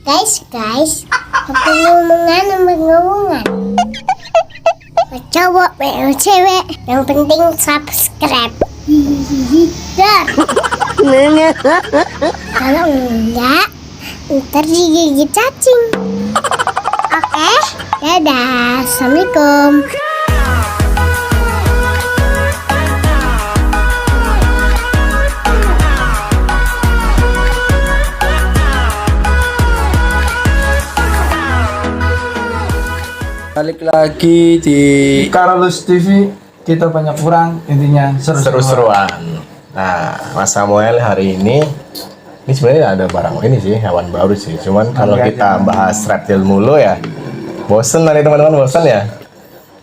Guys, aku ngomongan. Cowok, cewek, yang penting subscribe. Dar. Kalau enggak, ntar digigit cacing. Oke, dadah, assalamualaikum. Balik lagi di Carlos TV. Kita banyak kurang, intinya seru-seruan. Nah, Mas Samuel hari ini sebenarnya ada barang ini sih, hewan baru sih. Cuman kalau kita bahas reptil mulu ya, bosen nih teman-teman, bosen ya.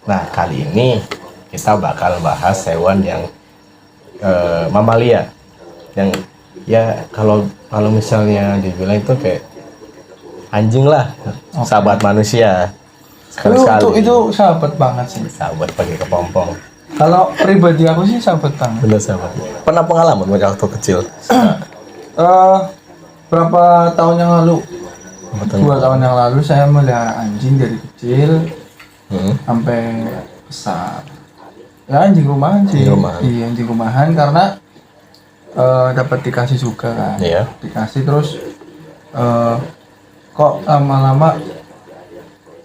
Nah, kali ini kita bakal bahas hewan yang mamalia, yang ya kalau misalnya dibilang itu kayak anjing lah, sahabat manusia. Itu sahabat banget sih. Sahabat pakai kepompong. Kalau pribadi aku sih sahabat banget. Bener sahabat. Pernah pengalaman waktu kecil? Berapa tahun yang lalu? 2 tahun yang lalu saya melihara anjing dari kecil sampai besar. Ya anjing rumahan sih. Iya anjing rumahan karena dapat dikasih juga kan. Iya. Dikasih terus kok lama-lama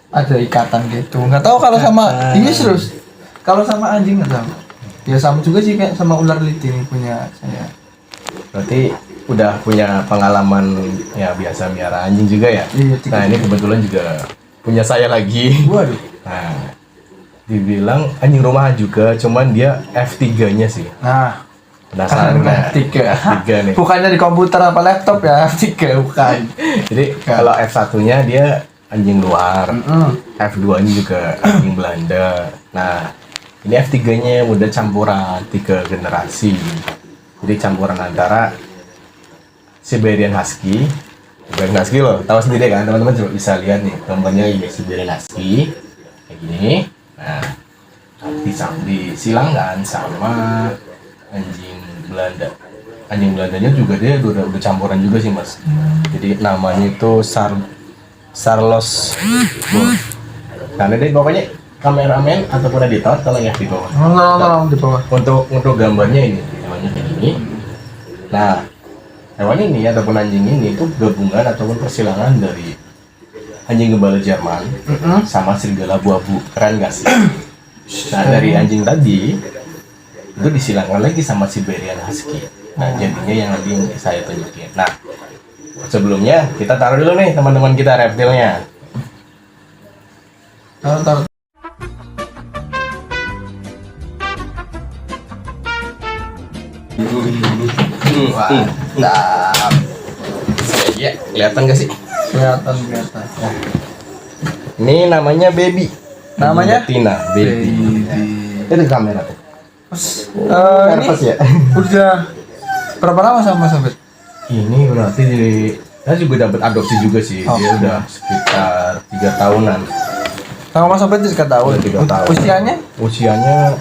ada ikatan gitu. Nggak tahu kalau sama ini serius. Kalau sama anjing nggak tahu. Ya sama juga sih kayak sama ular lidi punya saya. Berarti udah punya pengalaman ya biasa miara anjing juga ya? Iya, nah ini kebetulan juga punya saya lagi. Waduh. Nah, dibilang anjing rumahan juga, cuman dia F3-nya sih. Nah, penasaran F3. F3 nih. Bukannya di komputer apa laptop ya, F3 bukan. Jadi kalau F1-nya dia anjing luar, F2-nya juga anjing Belanda. Nah, ini F3-nya udah campuran 3 generasi. Jadi campuran antara Siberian Husky loh, tahu sendiri kan teman-teman, coba bisa lihat nih gambarnya ini Siberian Husky kayak gini. Nah, disilangkan sama anjing Belanda. Anjing Belandanya juga dia udah campuran juga sih mas. Jadi namanya itu Charles Bull. Nah, ini pokoknya kameramen ataupun editor tolong ya di bawah. Tolong di bawah. Untuk gambarnya ini, namanya kayak gini. Nah, hewan ini ataupun anjing ini itu gabungan ataupun persilangan dari anjing gembala Jerman sama serigala abu-abu. Keren gak sih? Nah, dari anjing tadi itu disilangkan lagi sama Siberian Husky. Nah, jadinya yang nanti saya tunjukin. Nah, sebelumnya kita taruh dulu nih teman-teman kita reptilnya. Taruh. Mantap. Ya, kelihatan gak sih? Kelihatan. Nah, ini namanya Baby. Namanya? Tina, Baby. Itu kamera tuh. Ini ya? udah berapa lama sama Sabit? Ini berarti saya juga dapat adopsi juga sih. Dia udah sekitar 3 tahunan. Sama Mas Sabit 3 tahun. 3 tahun. Usianya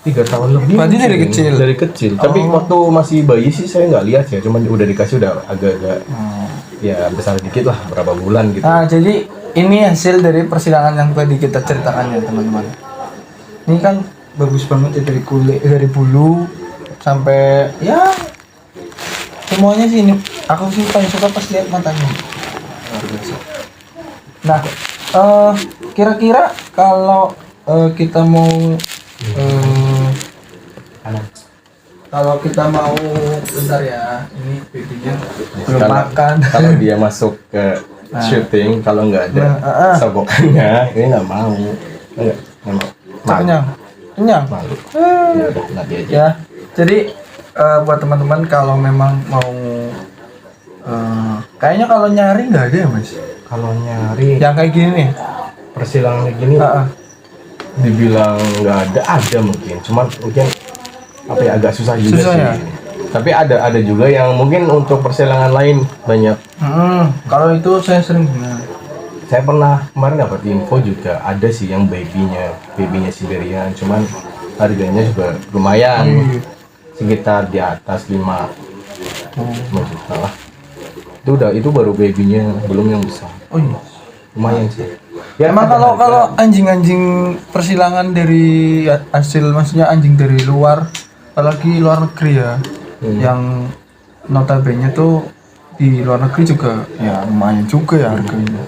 3 tahun lebih. Berarti dari kecil. Dari kecil. Tapi waktu masih bayi sih saya nggak lihat ya. Cuman udah dikasih udah agak-agak ya besar dikit lah, berapa bulan gitu. Nah, jadi ini hasil dari persilangan yang tadi kita ceritakan ya teman-teman. Ini kan bagus banget ya dari kulit, dari bulu sampai ya semuanya sih. Ini aku sih paling suka pas lihat matanya. Luar biasa. Nah, kira-kira kalau kita mau bentar ya, ini babynya belum makan. Kalau dia masuk ke syuting, kalau nggak ada sogokannya, ini nggak mau. Kenyang. Malu. Ya udah, nanti aja. Ya, jadi buat teman-teman kalau memang mau kayaknya kalau nyari nggak ada ya mas. Kalau nyari Yang kayak gini nih, persilangan kayak gini, dibilang nggak ada mungkin. Cuman mungkin apa ya, agak susah juga Susah sih. ya? Tapi ada juga yang mungkin untuk persilangan lain banyak. Kalau itu saya sering dengar. Saya pernah kemarin dapat info juga ada sih yang babynya Siberian, cuman harganya juga lumayan, sekitar di atas 5 juta lah. itu baru babynya, belum yang besar. Oh iya. Lumayan sih. Emang ada kalau harga. anjing-anjing persilangan dari hasil, maksudnya anjing dari luar, apalagi luar negeri ya, yang notabene tuh di luar negeri juga ya lumayan juga ya harganya.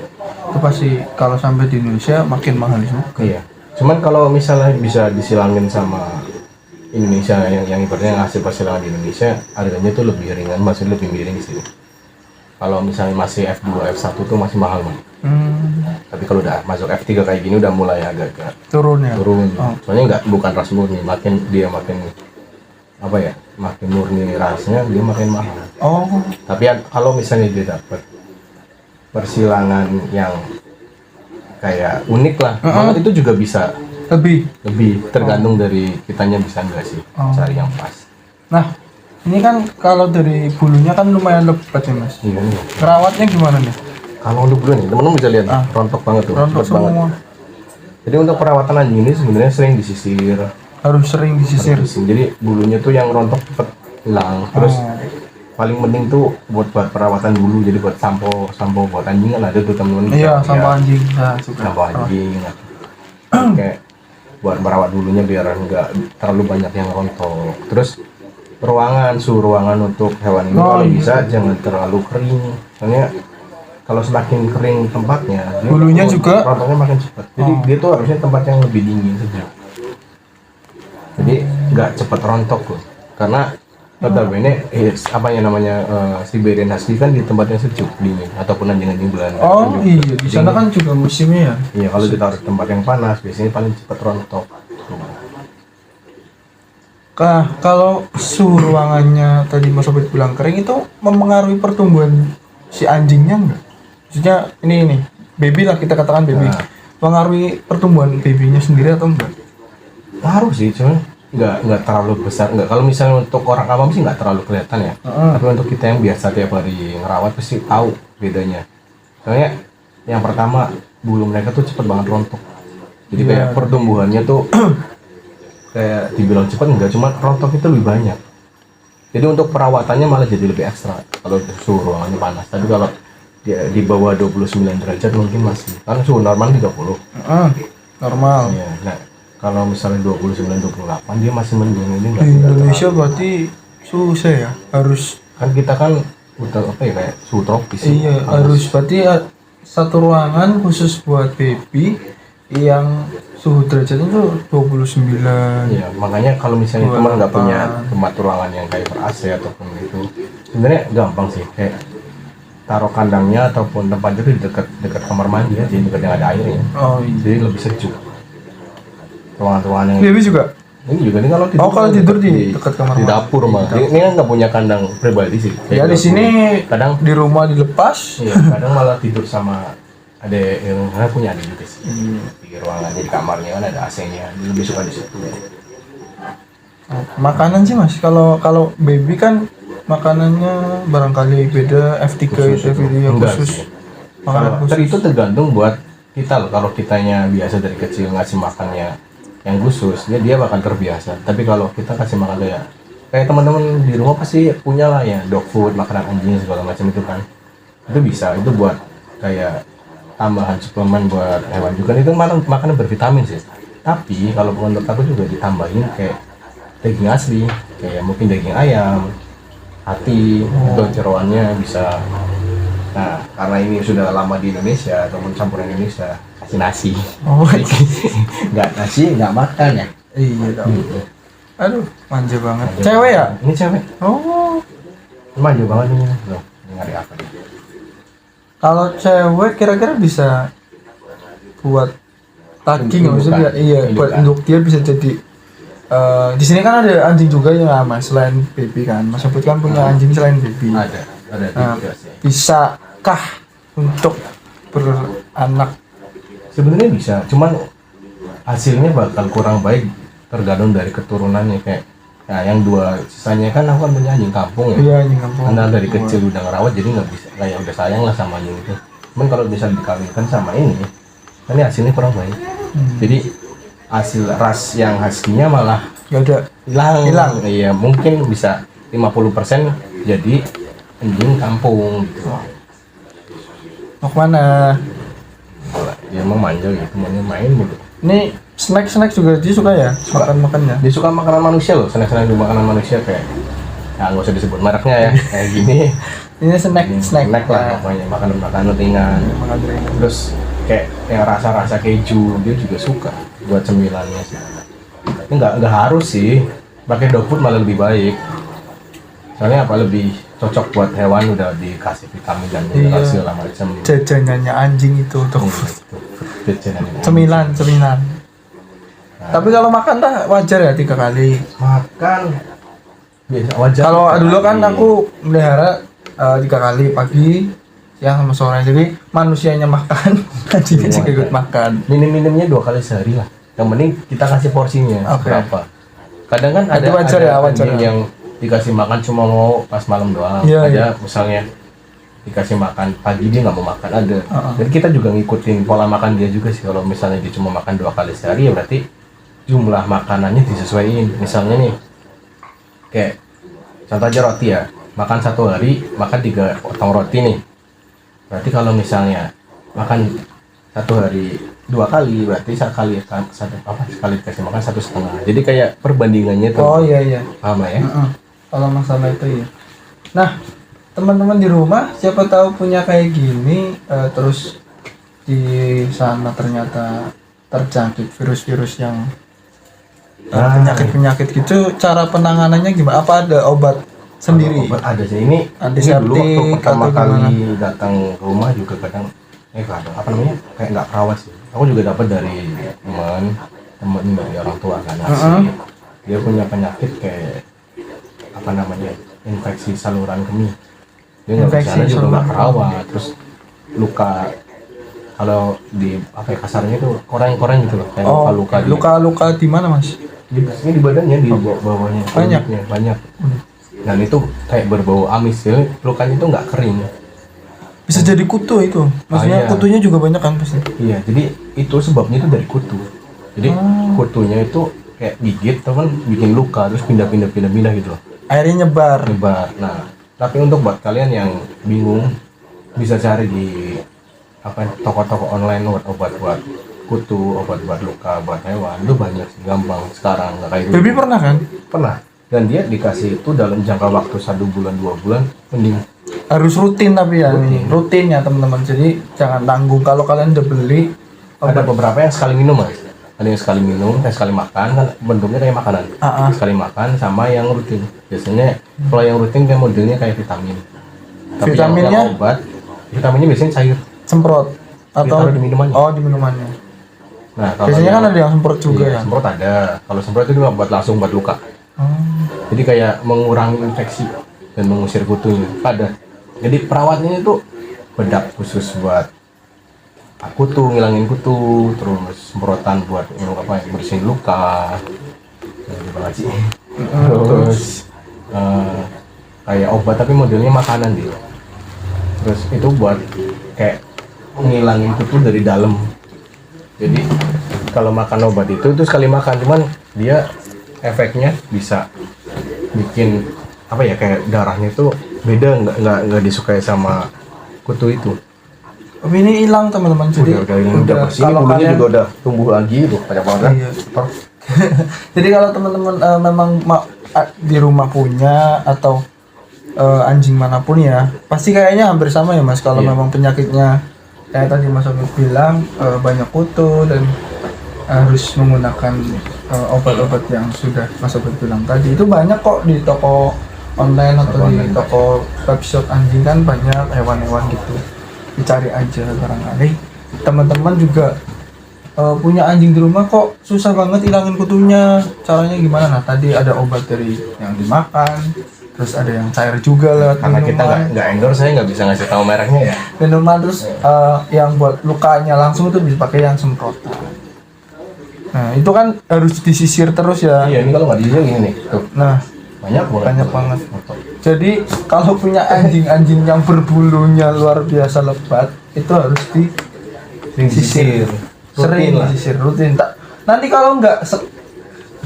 Itu pasti kalau sampai di Indonesia makin mahal juga. Iya. Cuman kalau misalnya bisa disilangin sama Indonesia yang ibaratnya hasil persilangan di Indonesia, harganya tuh lebih ringan, masih lebih miring sih. Kalau misalnya masih F2, F1 tuh masih mahal banget. Tapi kalau udah masuk F3 kayak gini udah mulai agak-agak Turun ya. turun. Oh. Soalnya bukan ras murni, makin apa ya, makin murni rasnya dia makin mahal. Oh. Tapi kalau misalnya dia dapat persilangan yang kayak unik lah, maka itu juga bisa Lebih. tergantung dari kitanya bisa enggak sih cari yang pas. Nah, ini kan kalau dari bulunya kan lumayan lebat ya Mas. Iya nih. Merawatnya gimana nih? Kalau untuk bulu nih, temen-temen bisa lihat nih, rontok banget tuh, Rontok lebat banget. semua. Jadi untuk perawatan anjing ini sebenarnya sering disisir. Harus sering disisir. Jadi bulunya tuh yang rontok cepet hilang. Terus paling penting tuh buat perawatan bulu, jadi buat sampo buat anjing kan ada tuh temen-temen. Iya, sama anjing. Nah, juga. Sampo anjing. Kayak buat merawat bulunya biar nggak terlalu banyak yang rontok. Terus suhu ruangan untuk hewan ini kalau bisa jangan terlalu kering. Soalnya kalau semakin kering tempatnya, Bulunya juga rontoknya makin cepat. Jadi dia tuh harusnya tempat yang lebih dingin sejuk. Jadi nggak cepat rontok loh. Karena notabene apa yang namanya Siberian Husky kan di tempat yang sejuk dingin ataupun anjing-anjing Belanda. Oh Sejuk, iya, di sana dingin. kan juga musimnya ya. Iya, kalau ditaruh di tempat yang panas biasanya paling cepat rontok. Kalau suhu ruangannya tadi Mas Sobit bilang kering itu mempengaruhi pertumbuhan si anjingnya enggak? Maksudnya ini baby lah, kita katakan baby. Nah. Mempengaruhi pertumbuhan babynya sendiri atau enggak? Ngaruh sih, cuman nggak terlalu besar. Nggak, kalau misalnya untuk orang awam sih nggak terlalu kelihatan ya. Tapi untuk kita yang biasa tiap hari ngerawat pasti tahu bedanya. Soalnya yang pertama bulu mereka tuh cepet banget rontok. Jadi kayak pertumbuhannya tuh kayak dibilang cepat enggak, cuma rontok itu lebih banyak. Jadi untuk perawatannya malah jadi lebih ekstra kalau suhu ruangannya panas. Tapi kalau dia di bawah 29 derajat mungkin masih, karena suhu normal 30. Normal. Iya, nah kalau misalnya 29-28 dia masih mending. Ini Di Indonesia berarti susah ya, harus kan kita kan udah apa ya, kayak suhu tropis. iya harus berarti satu ruangan khusus buat baby yang suhu derajatnya tuh 29. Iya, makanya kalau misalnya teman nggak punya tempat ruangan yang kayak ber AC ataupun itu, sebenarnya gampang sih, kayak taruh kandangnya ataupun tempatnya itu di dekat kamar mandi ya, jadi dekat yang ada airnya. Oh iya. Jadi lebih sejuk. Ruangan-ruangan yang Baby juga. ini juga nih kalau tidur. Oh, kalau tidur di dekat kamar di mandi. dapur mah. Ini kan nggak punya kandang pribadi sih. Ya Kayak di sini kadang di rumah dilepas. iya, kadang malah tidur sama ada yang saya punya adik juga sih. Di ruangan, di kamarnya kan ada AC-nya. Dia lebih suka di situ. Makanan sih Mas, kalau baby kan makanannya barangkali beda, F3 itu video Enggak khusus. sih. Makanan Kalau khusus. itu tergantung buat kita loh. Kalau kitanya biasa dari kecil ngasih makannya yang khusus, dia bakal terbiasa. Tapi kalau kita kasih makan kayak teman-teman di rumah pasti punya lah ya, dog food, makanan anjing segala macam itu kan. Itu bisa, itu buat kayak tambahan suplemen buat hewan juga. Itu makanan bervitamin sih. Tapi kalau menurut aku juga ditambahin kayak daging asli, kayak mungkin daging ayam, hati, itu jeroannya bisa. Nah, karena ini sudah lama di Indonesia ataupun campuran Indonesia, kasih nasi. Oh Nggak nasi, nggak makan ya. iya dong. Aduh, manja banget. Cewek ya? Ini cewek. Oh. Manja banget ini. Loh, ini ngari apa nih? Kalau cewek kira-kira bisa buat daging maksudnya, iya buat induk dia bisa jadi. Di sini kan ada anjing juga yang lama selain baby kan. Mas Sobit kan punya anjing selain baby. Ada Nah, juga sih. bisakah untuk beranak? Sebenarnya bisa, cuman hasilnya bakal kurang baik tergantung dari keturunannya. Kayak nah yang dua sisanya kan aku kan punya anjing kampung ya. Iya, anjing kampung. Karena dari kecil udah ngerawat jadi nggak bisa, kayak udah sayang lah sama anjing itu. Cuman kalau bisa dikawinkan sama ini hasilnya kurang baik. Jadi hasil ras yang husky-nya malah Gak ada. hilang. Hilang. Iya, mungkin bisa 50% jadi anjing kampung gitu. Mau kemana? Dia emang manja gitu, maunya main gitu. Ini snack juga dia suka ya? Makan-makannya? Dia suka makanan manusia loh, senang-senang di makanan manusia kayak ya nggak usah disebut mereknya ya, kayak gini. Ini snack lah pokoknya, makanan ringan. Makan ringan. Terus kayak yang rasa keju dia juga suka buat cemilannya sih. Ini nggak harus sih, pakai dog food malah lebih baik. Soalnya apa, lebih cocok buat hewan, udah dikasih vitamin dan mineral segala macam. Jajanannya anjing itu dog food. Jajanannya Cemilan. Nah. Tapi kalau makan dah wajar ya 3 kali. Makan biasa wajar. Kalau dulu kan aku melihara 3 kali, pagi, siang sama sore. Jadi manusianya makan, anjingnya juga ikut makan. Minimnya 2 kali sehari lah. Yang penting kita kasih porsinya berapa. Kadang kan ada wajar anjing yang dikasih makan cuma mau pas malam doang. Ada misalnya dikasih makan pagi dia nggak mau makan, ada. Jadi kita juga ngikutin pola makan dia juga sih. Kalau misalnya dia cuma makan 2 kali sehari ya berarti jumlah makanannya disesuaiin. Misalnya nih kayak contoh aja roti ya, makan 1 hari makan 3 potong roti nih. Berarti kalau misalnya makan 1 hari 2 kali, berarti sekali dikasih makan 1,5. Jadi kayak perbandingannya tuh. Oh iya. Paham lah ya? Kalau masalah itu ya. Nah, teman-teman di rumah siapa tahu punya kayak gini, terus di sana ternyata terjangkit virus-virus yang penyakit-penyakit gitu, cara penanganannya gimana? Apa ada obat sendiri? Obat ada sih. Ini dulu waktu pertama kali datang ke rumah juga kadang apa namanya, kayak nggak perawat sih. Aku juga dapat dari temen dari orang tua kan, dia punya penyakit kayak apa namanya, infeksi saluran kemih. Dia nggak bisa juga nggak perawat, terus luka, kalau di apa ya, kasarnya itu koreng gitu loh, kayak luka di mana mas? Ini di badannya, di bawahnya banyak. Dan itu kayak berbau amis, ya. Lukanya itu nggak kering. Bisa jadi kutu itu, maksudnya kutunya juga banyak kan pasti. Iya, jadi itu sebabnya itu dari kutu. Jadi kutunya itu kayak gigit, teman bikin luka, terus pindah gitu loh. Airnya nyebar. Nah, tapi untuk buat kalian yang bingung, bisa cari di toko-toko online obat buat kutu, obat buat luka, buat hewan. Itu banyak sih, gampang sekarang, nggak kayak dulu. Baby pernah kan? Pernah. Dan dia dikasih itu dalam jangka waktu 1 bulan 2 bulan, mending. Harus rutin tapi ya, rutin ya teman-teman. Jadi jangan tanggung kalau kalian udah beli. Ada beberapa yang sekali minum mas. Ada yang sekali minum, yang sekali makan, kan bentuknya kayak makanan. Sekali makan sama yang rutin. Biasanya kalau yang rutin kayak modelnya kayak vitamin. Tapi vitaminnya yang obat, vitaminnya biasanya cair. Semprot atau di minumannya. Oh, di minumannya. Nah, kalau biasanya kan ada yang semprot juga ya. Semprot ada. Kalau semprot itu buat langsung buat luka. Jadi kayak mengurangi infeksi dan mengusir kutunya. Jadi perawatnya itu bedak khusus buat kutu, ngilangin kutu, terus semprotan buat bersihin luka, terus kayak obat tapi modelnya makanan dia. Terus itu buat kayak ngilangin kutu dari dalam. Jadi kalau makan obat itu sekali makan, cuman dia efeknya bisa bikin kayak darahnya itu beda, nggak disukai sama kutu itu. Tapi ini hilang teman-teman, jadi udah bersih, bulunya juga udah tumbuh lagi tuh, banyak banget. Iya. Jadi kalau teman-teman memang di rumah punya atau anjing manapun ya, pasti kayaknya hampir sama ya mas. Kalau memang penyakitnya kayak tadi mas Obet bilang banyak kutu dan harus menggunakan obat-obat yang sudah mas Obet bilang tadi, itu banyak kok di toko online atau di toko webshop anjing kan banyak hewan-hewan gitu, dicari aja barangkali teman-teman juga punya anjing di rumah kok susah banget hilangin kutunya, caranya gimana? Nah tadi ada obat dari yang dimakan, terus ada yang cair juga lah karena minuman. Kita nggak endorse, saya nggak bisa ngasih tahu mereknya ya, minuman. Terus yang buat lukanya langsung itu bisa pakai yang semprotan. Nah itu kan harus disisir terus ya. Iya, ini kalau nggak disisir gini nih tuh. Nah banyak banget. Jadi kalau punya anjing-anjing yang berbulunya luar biasa lebat, itu harus disisir. Sering disisir, rutin. Nanti kalau enggak,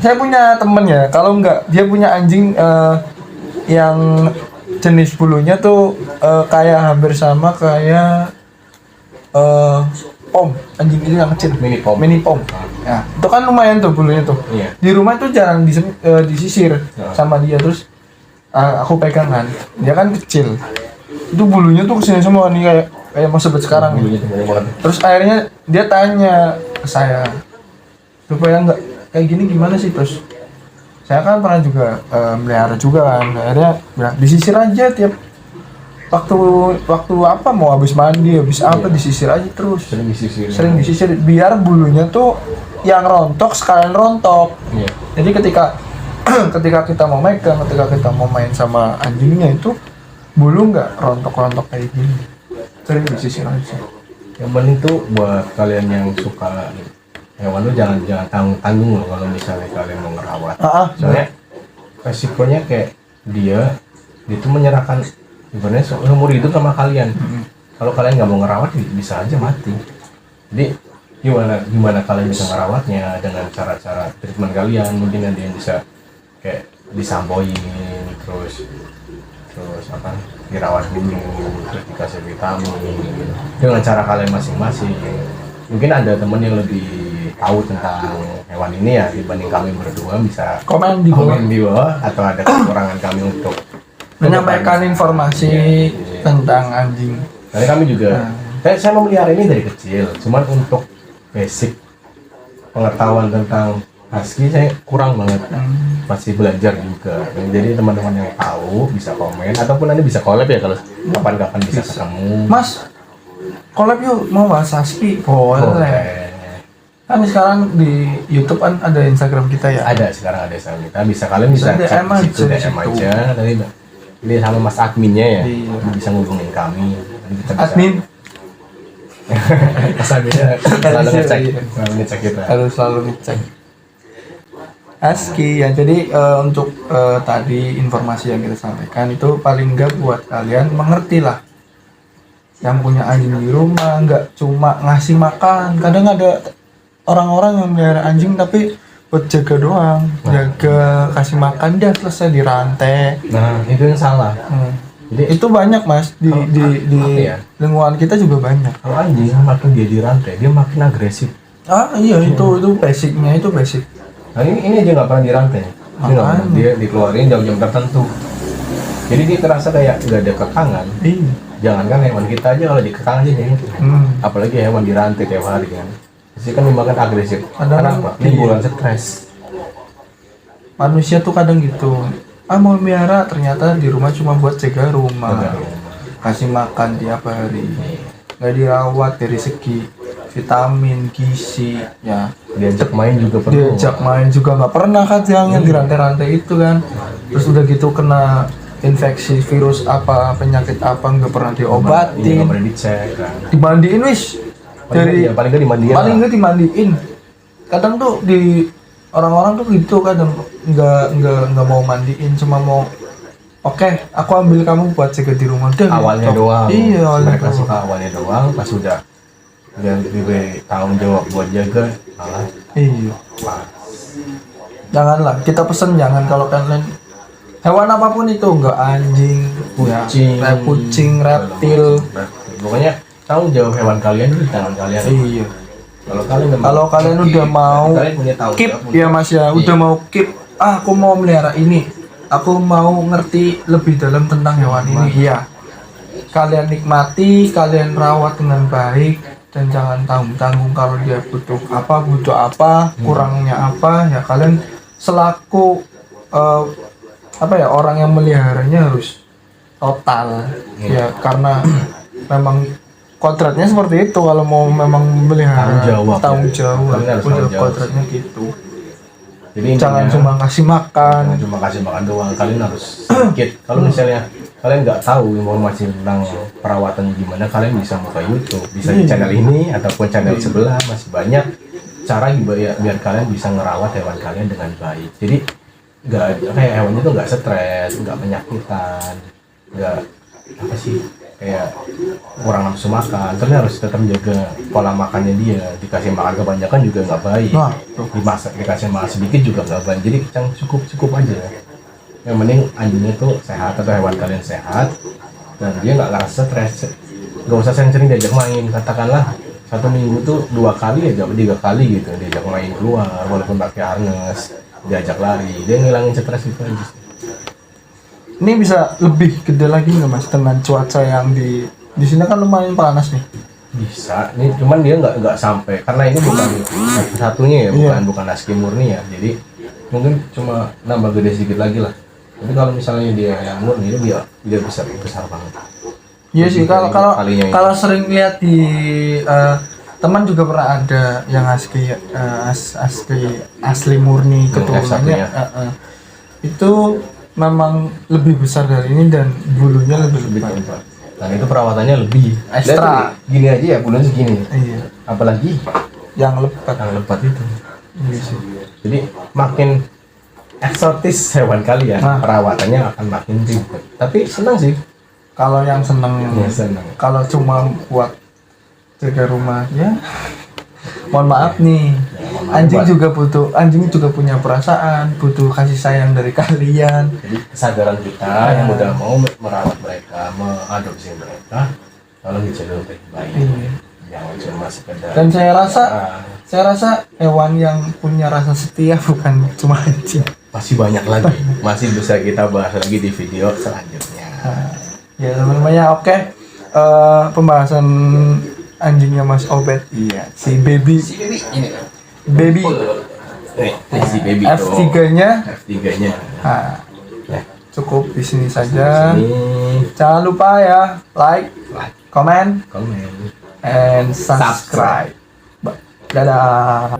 saya punya temen ya, kalau enggak dia punya anjing yang jenis bulunya tuh kayak hampir sama kayak pom, anjing ini yang kecil, Mini pom. mini pom. Ya, itu kan lumayan tuh bulunya tuh. Iya. Di rumah tuh jarang disisir Ya. sama dia, terus aku pegang kan, dia kan kecil. Itu bulunya tuh kesini semua nih kayak mau sebut sekarang nih. Bulunya tuh banyak banget. Terus akhirnya dia tanya ke saya, supaya nggak kayak gini gimana sih? Terus saya kan pernah juga melihara juga kan. Akhirnya bilang disisir aja tiap waktu apa mau habis mandi, habis apa disisir aja terus. Sering disisir biar bulunya tuh yang rontok sekalian rontok. Iya. Jadi ketika ketika kita mau megang, ketika kita mau main sama anjingnya itu bulu nggak rontok-rontok kayak gini. Sering disisir aja. Yang penting tuh buat kalian yang suka hewan tuh jangan tanggung loh kalau misalnya kalian mau ngerawat. Soalnya resikonya kayak dia tuh menyerahkan ibaratnya seumur hidup sama kalian. Kalau kalian nggak mau ngerawat bisa aja mati. Jadi gimana kalian bisa ngerawatnya dengan cara-cara treatment kalian, mungkin ada yang bisa kayak disampoin terus apa dirawat dulu, terus dikasih vitamin gitu. Dengan cara kalian masing-masing. Mungkin ada temen yang lebih tahu tentang hewan ini ya dibanding kami berdua, bisa Komen di bawah atau ada kekurangan kami untuk menyampaikan informasi tentang anjing. Jadi kami juga, saya memelihara ini dari kecil, cuman untuk basic pengetahuan tentang husky saya kurang banget, masih belajar juga. Jadi teman-teman yang tahu bisa komen ataupun nanti bisa collab ya kalau kapan-kapan bisa ketemu. Mas, collab yuk, mau bahas husky? Boleh. Kan sekarang di YouTube kan ada Instagram kita ya. Ada sekarang ada Instagram kita, bisa kalian bisa DM chat di situ, aja, DM aja. Nanti ini sama mas adminnya ya, Iya. bisa ngubungin kami. Nanti kita bisa- Admin Mas adminnya selalu ngecek kita. harus selalu ngecek. Husky ya, jadi untuk tadi informasi yang kita sampaikan itu paling enggak buat kalian mengerti lah. Yang punya anjing di rumah nggak cuma ngasih makan, kadang ada orang-orang yang melihara anjing tapi buat jaga doang, jaga kasih makan dia selesai dirantai. Nah itu yang salah. Jadi Itu banyak mas di apa ya? lingkungan kita juga banyak. kalau anjing makin dia dirantai, dia makin agresif. Iya itu basicnya, itu basic. Nah ini aja nggak pernah dirantai. Makanya. Dia dikeluarin jam-jam tertentu. Jadi dia terasa kayak nggak ada kekangan. Iya. Jangankan hewan kita aja kalau dikekang aja kayak gitu. Apalagi hewan dirantai tiap hari kan. Pasti kan dimakan agresif. Kadang- Kenapa? Timbulan stres. Manusia tuh kadang gitu, mau melihara ternyata di rumah cuma buat jaga rumah, kasih makan tiap hari, nggak dirawat dari segi vitamin, gizi, ya Diajak main juga perlu. diajak main juga nggak pernah kan yang dirantai-rantai itu kan, terus udah gitu kena infeksi virus apa penyakit apa nggak pernah Ini diobatin, nggak pernah dicek kan. dimandiin wis dari paling nggak dimandiin. paling lah. nggak dimandiin. Kadang tuh di orang-orang tuh gitu kadang nggak mau mandiin, cuma mau oke, aku ambil kamu buat jaga di rumah deh. Awalnya gitu. doang. Iya, awalnya Mereka doang. suka awalnya doang, pas udah diberi tanggung jawab buat jaga, malah Iya. pas. Janganlah, kita pesen jangan kalau kalian hewan apapun itu, nggak anjing, kucing, reptil. Pokoknya tanggung jawab hewan kalian itu di tangan kalian. Iya. Kalau kalian udah mau kalian punya tanggung keep jawab ya mas ya, udah Iya. mau keep. Aku mau melihara ini, aku mau ngerti lebih dalam tentang hewan ini. Iya. Kalian nikmati, kalian rawat dengan baik, dan jangan tanggung-tanggung kalau dia butuh apa, kurangnya apa, ya kalian selaku orang yang meliharanya harus total. Ya karena memang kontraknya seperti itu, kalau mau memang melihara Tanggung jawab. tanggung jawab. Kalian harus Udah tanggung jawab. kontraknya gitu. Jadi Jangan intinya, cuma kasih makan. jangan cuma kasih makan doang, kalian harus sedikit. Kalau misalnya kalian nggak tahu informasi tentang perawatan gimana, kalian bisa buka YouTube, bisa di channel ini ataupun channel sebelah, masih banyak cara biar kalian bisa ngerawat hewan kalian dengan baik. Jadi nggak kayak hewannya tuh nggak stres, nggak penyakitan, nggak apa sih kayak kurang nafsu makan. Terus harus tetap jaga pola makannya dia. Dikasih makan kebanyakan juga nggak baik. Nah, tuh. Dikasih makan sedikit juga nggak baik. Jadi yang cukup aja. yang penting anjingnya tuh sehat atau hewan kalian sehat dan dia nggak ngerasa stres. Nggak usah sering-sering diajak main, katakanlah 1 minggu tuh 2 kali aja 3 kali gitu diajak main keluar walaupun pakai harness, diajak lari, dia ngilangin stres itu aja sih. Ini bisa lebih gede lagi nggak mas dengan cuaca yang di sini kan lumayan panas nih. Bisa nih, cuman dia nggak sampai karena ini bukan satu-satunya ya, bukan husky murni ya, jadi mungkin cuma nambah gede sedikit lagi lah. Tapi kalau misalnya dia yang murni itu dia besar banget. Iya sih, Kalinya ini. kalau sering lihat di teman juga pernah ada yang husky asli murni keturunannya itu memang lebih besar dari ini dan bulunya lebih lebat. Dan itu perawatannya lebih Ekstra. Lihat, gini aja ya bulan segini. Iya. Apalagi Yang lebat itu. Iya sih. Jadi makin eksotis hewan kalian, perawatannya akan makin ribet. Tapi senang sih. Kalau yang seneng, Senang. kalau cuma buat jaga rumah ya. Mohon maaf nih, anjing juga punya perasaan, butuh kasih sayang dari kalian. Jadi kesadaran kita yang udah mau merawat mereka, mengadopsi mereka, tolong dijaga baik baik. Jangan cuma sekedar. Dan saya rasa hewan yang punya rasa setia bukan cuma anjing. Masih banyak lagi, masih bisa kita bahas lagi di video selanjutnya. Ya teman-teman ya, oke. Pembahasan anjingnya Mas Obet, si baby ini kan. baby Si baby F3-nya F3-nya. Ya. cukup di sini saja. Ini Jangan lupa ya like, comment, komen. and subscribe. Dadah.